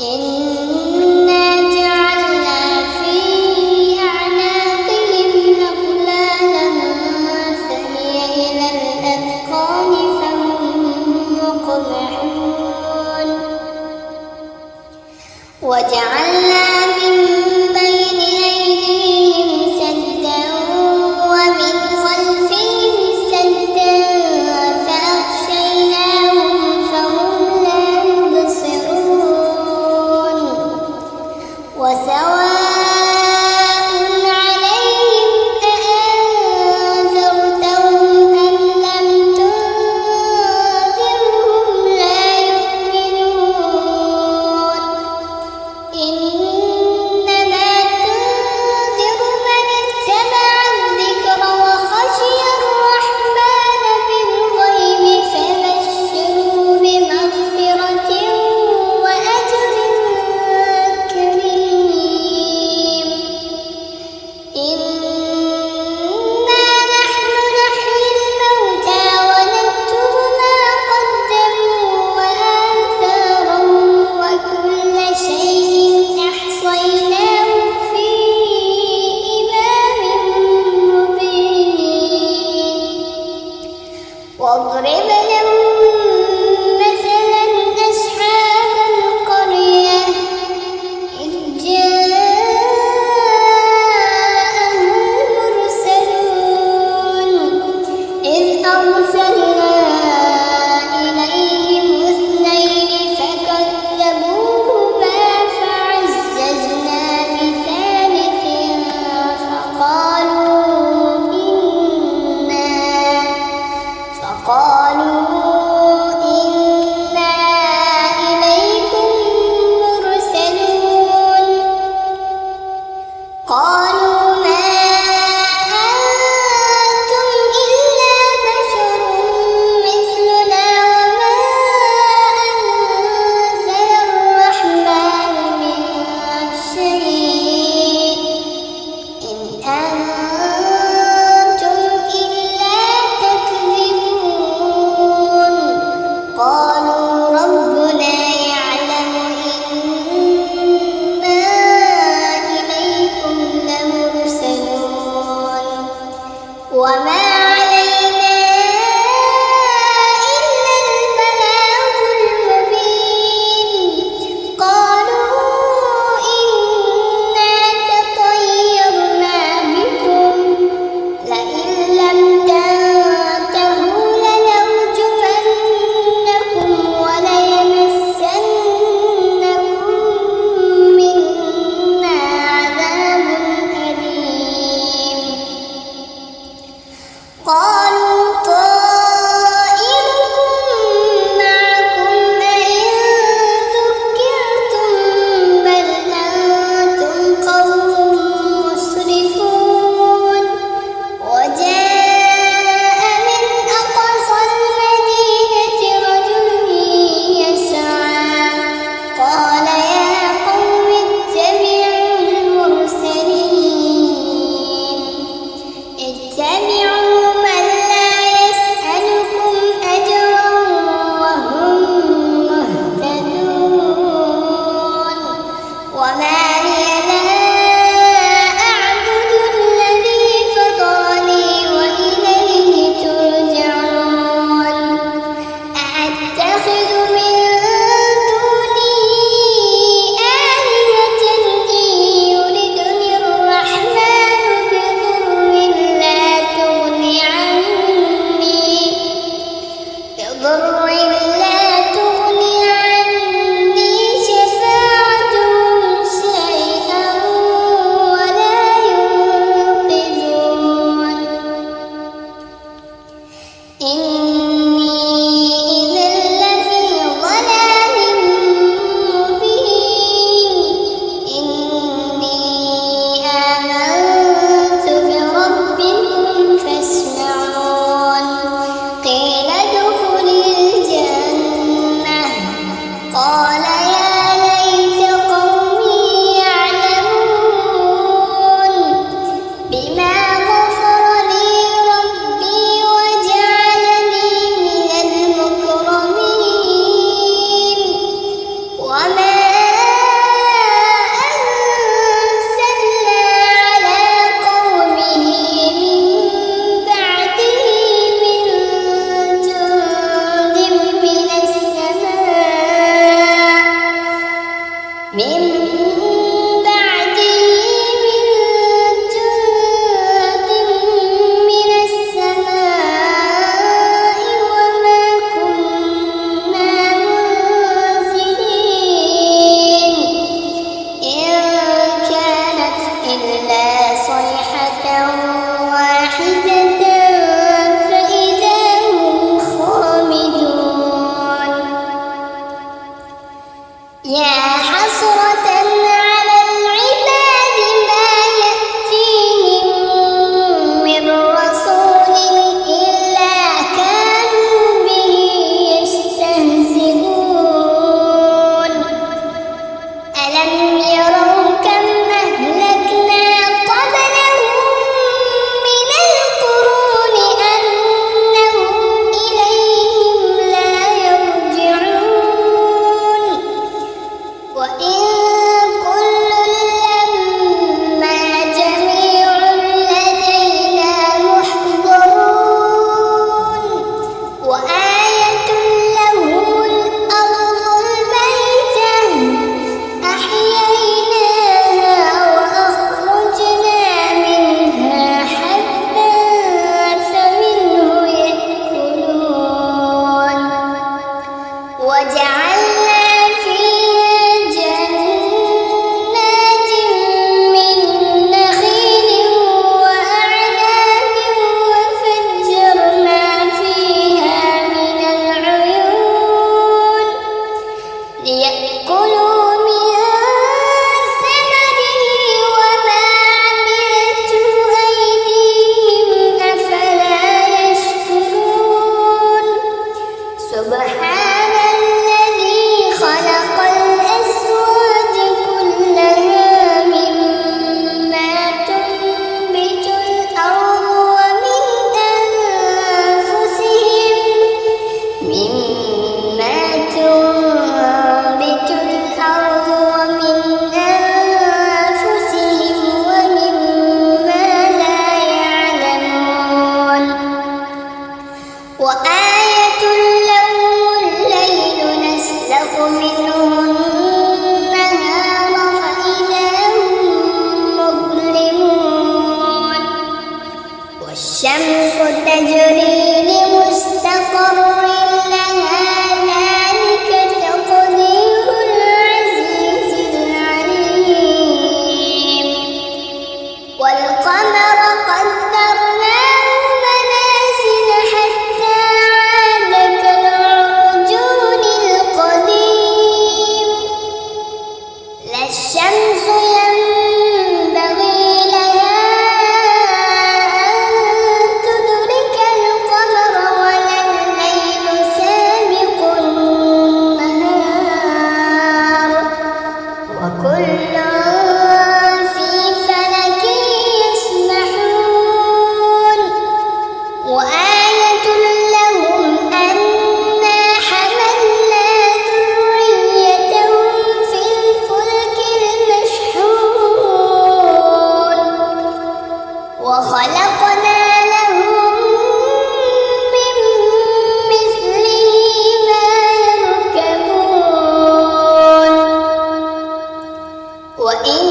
إنا جعلنا في أعناقهم أغلالا فهي إلى الأذقان فهم مقمحون وجعلنا من بين أيديهم سدا ومن خلفهم سدا فأغشيناهم فهم لا يبصرون وسواء عليهم أأنذرتهم أم لم تنذرهم لا يؤمنون حسرة على العباد ما يأتيهم من رسول إلا كانوا به يستهزئون ألم يروا كم أهلكنا قبلهم من القرون أنهم إليهم لا يرجعون وإن كل لما جميع لدينا محضرون وآية لهم الأرض الميتة أحييناها وأخرجنا منها حبا فمنه يأكلون وجعلنا فيها جنات من نخيل وأعناب وفجرنا فيها من العيون ليأكلوا من ثمره وما عملته أيديهم أفلا يشكرون سبحان الذي خلق الأزواج كلها مما تنبت الأرض ومن أنفسهم ومما لا يعلمون وآية لهم الليل نسلخ منه النهار فإذا هم مظلمون والشمس تجري لمستقر لها ذلك تقدير العزيز العليم والقمر قدرناه منازل حتى عاد كالعرجون القديم لا الشمس ينبغي لها أن تدرك القمر ولا الليل سابق النهار وكل في فلك يسبحون وآية لهم أنا حملنا ذريتهم في الفلك المشحون وخلقنا لهم من مثله ما يركبون وإن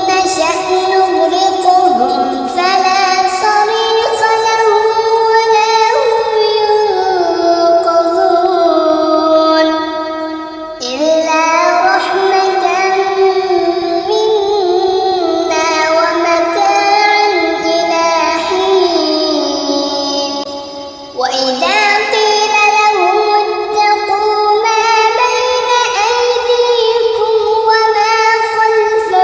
نشأ نغرقهم فلا صريخ لهم ولا هم ينقذون إلا رحمة منا ومتاعا إلى حين وإذا قيل لهم اتقوا ما بين أيديكم وما خلفكم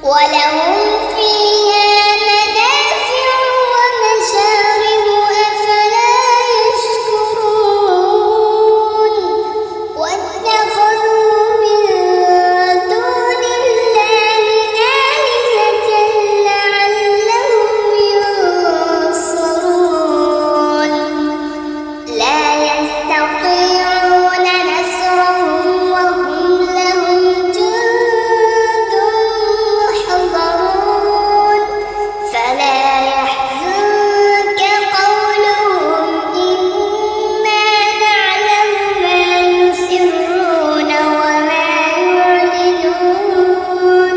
ولهم فيها منافع ومشارب أفلا يشكرون واتخذوا من دون الله آلهة لعلهم ينصرون لا يستطيعون نصرهم وهم لهم جند محضرون فلا يحزنك قولهم إنا نعلم ما يسرون وما يعلنون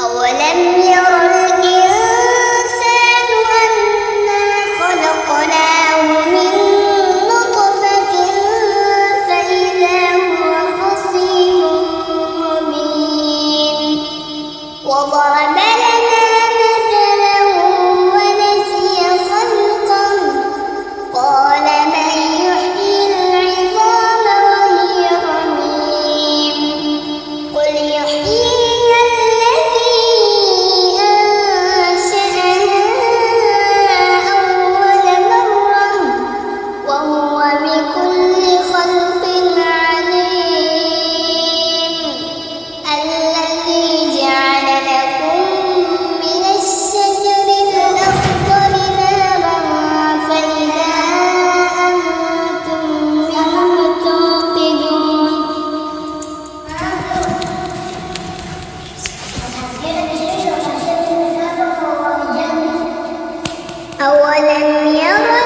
أولم ير الإنسان أنا خلقناه من نطفة فإذا هو خصيم مبين وضرب لنا مثلا ونسي خلقه قال من يحيي العظام وهي رميم قل يحييها الذي أنشأها أول مرة وهو بكل خلق عليم الذي جعل لكم من الشجر الأخضر نارا فإذا أنتم منه توقدون أولم يروا